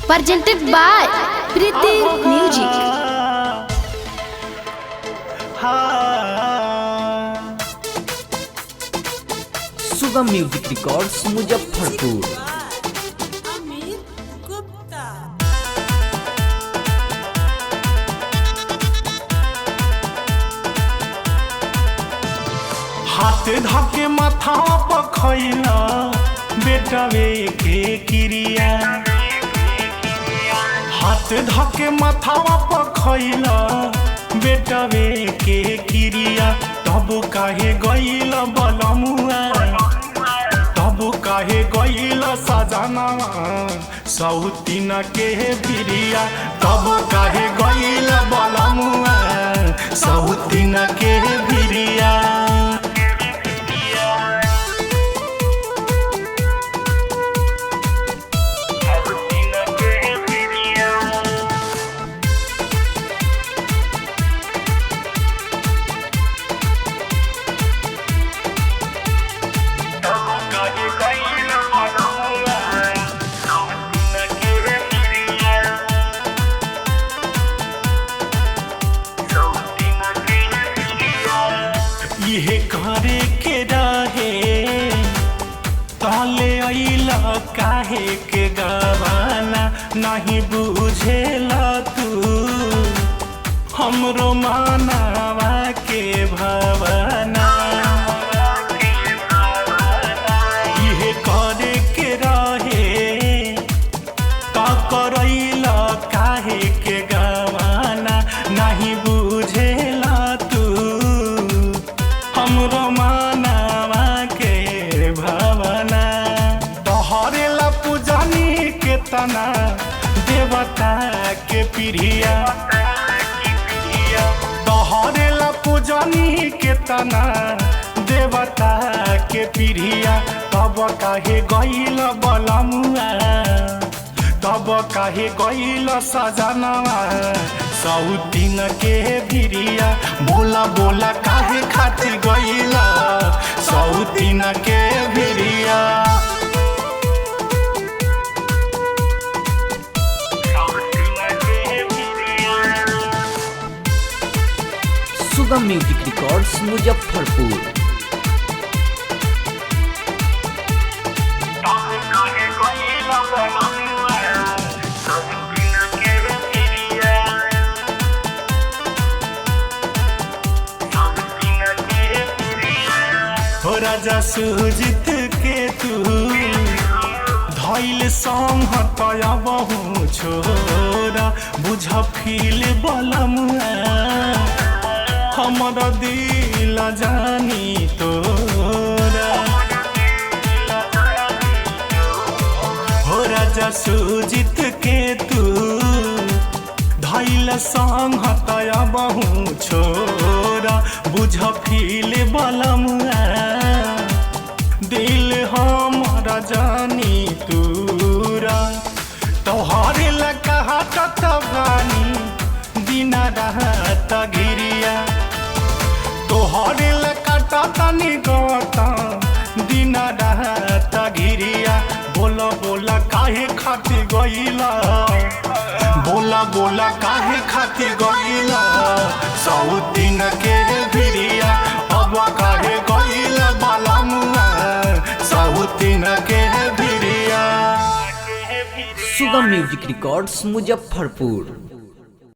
presented by Priti Music. Sugam music records Muzaffarpur. हाथ धके माथा पखैला बेटवे के क्रिया, हाथ धके माथा पखैला बेटवे के क्रिया। तब काहे गइल बलमुआ, तब काहे गइल सजना सौतीन के बिरिया। तब काहे गइल बलमुआ सौतीन के बिरिया। ये करे के रहे तले अइला काहे के गवाना, नहीं बुझेला तू हमरो मानवा के भावना। ये करे के रहे त करैला काहे के गवाना, नहीं बुझेला तू हमरो मानवा के भावना। तोहरे ला पूजनी के तना देवता के प्रिया, तोहरे ला पूजनी के तना देवता के प्रिया। तब काहे गइल बलमुआ, तब काहे गइल सजनवा सौतीन के बिरिया। बोला बोला काहे खातिर गइल सौतीन के बिरिया। सुगम म्यूजिक रिकॉर्ड्स मुजफ्फरपुर। हो राजा सुजित के तू धैल संहतया बहु छोरा, बुझ फील बलमुआ हमर दिल जानी तोरा। हो राजा सुजित के तू धैल संहतया बहु छोरा, बुझ फील बलमुआ दिल हमारा जानी तूरा। तोहरे लगा हटत बानी दिन रात गिरिया, तोहरे लगा तनी गता दिन रात गिरिया। बोला बोला काहे खातिर गइला, बोला बोला काहे खातिर गइला सौतीन के बिरिया। अब काहे गइल बलमुआ सौतीन के बिरिया। सुगम म्यूजिक रिकॉर्ड्स मुजफ्फरपुर।